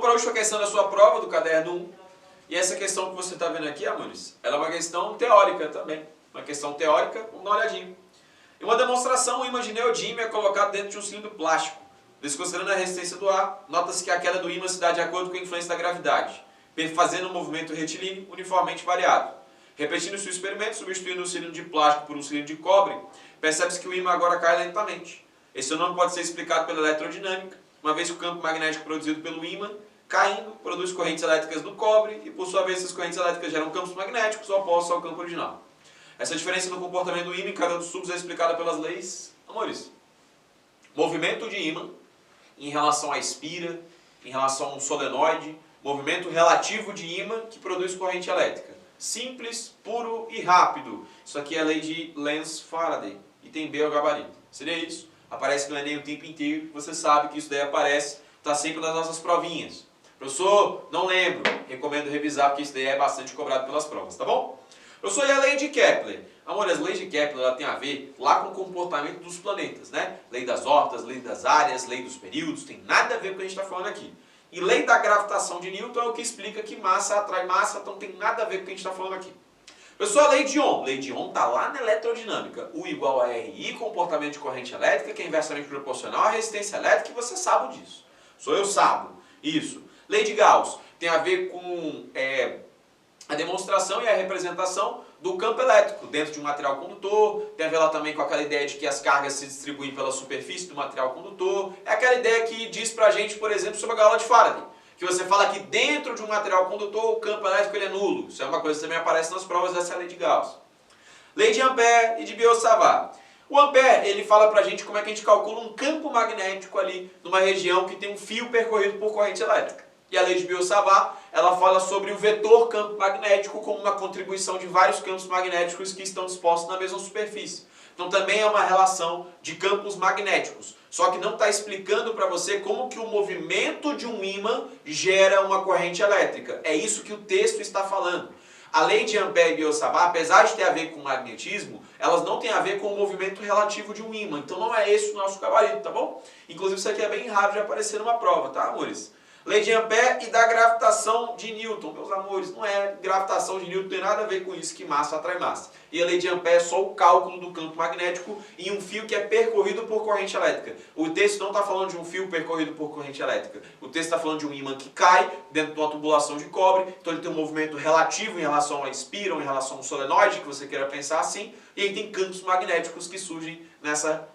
para a última questão da sua prova, do caderno 1. E essa questão que você está vendo aqui, amores, ela é uma questão teórica também. Uma questão teórica, vamos dar uma olhadinha. Em uma demonstração, o ímã de neodímio é colocado dentro de um cilindro plástico. Desconsiderando a resistência do ar, nota-se que a queda do ímã se dá de acordo com a influência da gravidade, fazendo um movimento retilíneo uniformemente variado. Repetindo-se o experimento, substituindo o cilindro de plástico por um cilindro de cobre, percebe-se que o ímã agora cai lentamente. Esse fenômeno pode ser explicado pela eletrodinâmica, uma vez que o campo magnético produzido pelo ímã, caindo, produz correntes elétricas no cobre e, por sua vez, essas correntes elétricas geram campos magnéticos opostos ao campo original. Essa diferença no comportamento do ímã em cada um dos tubos é explicada pelas leis, amores. Movimento de ímã em relação à espira, em relação a um solenoide, movimento relativo de ímã que produz corrente elétrica. Simples, puro e rápido. Isso aqui é a lei de Lenz-Faraday. Item B é o gabarito. Seria isso? Aparece no Enem o tempo inteiro. Você sabe que isso daí aparece, está sempre nas nossas provinhas. Professor, não lembro. Recomendo revisar porque isso daí é bastante cobrado pelas provas, tá bom? Professor, e a lei de Kepler? Amor, as leis de Kepler ela tem a ver lá com o comportamento dos planetas, né? Lei das órbitas, lei das áreas, lei dos períodos, tem nada a ver com o que a gente está falando aqui. E lei da gravitação de Newton é o que explica que massa atrai massa, então tem nada a ver com o que a gente está falando aqui. Pessoal, a lei de Ohm. Lei de Ohm está lá na eletrodinâmica. U igual a RI, comportamento de corrente elétrica, que é inversamente proporcional à resistência elétrica, e você sabe disso. Sou eu sabo. Isso. Lei de Gauss tem a ver com a demonstração e a representação do campo elétrico dentro de um material condutor. Tem a ver lá também com aquela ideia de que as cargas se distribuem pela superfície do material condutor. É aquela ideia que diz pra gente, por exemplo, sobre a gaiola de Faraday. Que você fala que dentro de um material condutor o campo elétrico ele é nulo. Isso é uma coisa que também aparece nas provas dessa lei de Gauss. Lei de Ampère e de Biot-Savart. O Ampère, ele fala pra gente como é que a gente calcula um campo magnético ali numa região que tem um fio percorrido por corrente elétrica. E a lei de Biot-Savart, ela fala sobre o vetor campo magnético como uma contribuição de vários campos magnéticos que estão dispostos na mesma superfície. Então também é uma relação de campos magnéticos. Só que não está explicando para você como que o movimento de um ímã gera uma corrente elétrica. É isso que o texto está falando. A lei de Ampère e Biot-Savart, apesar de ter a ver com magnetismo, elas não têm a ver com o movimento relativo de um ímã. Então não é esse o nosso gabarito, tá bom? Inclusive isso aqui é bem raro de aparecer numa prova, tá, amores? Lei de Ampère e da gravitação de Newton. Meus amores, não é gravitação de Newton, tem nada a ver com isso, que massa atrai massa. E a lei de Ampère é só o cálculo do campo magnético em um fio que é percorrido por corrente elétrica. O texto não está falando de um fio percorrido por corrente elétrica. O texto está falando de um ímã que cai dentro de uma tubulação de cobre, então ele tem um movimento relativo em relação à espira, ou em relação ao solenoide, que você queira pensar assim, e aí tem campos magnéticos que surgem nessa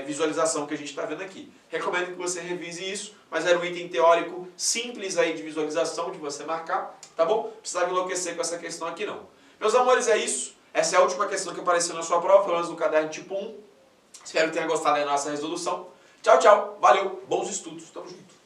visualização que a gente está vendo aqui. Recomendo que você revise isso, mas era um item teórico simples aí de visualização, de você marcar, tá bom? Não precisava enlouquecer com essa questão aqui não. Meus amores, é isso. Essa é a última questão que apareceu na sua prova, pelo menos no caderno tipo 1. Espero que tenha gostado da nossa resolução. Tchau, tchau. Valeu. Bons estudos. Tamo junto.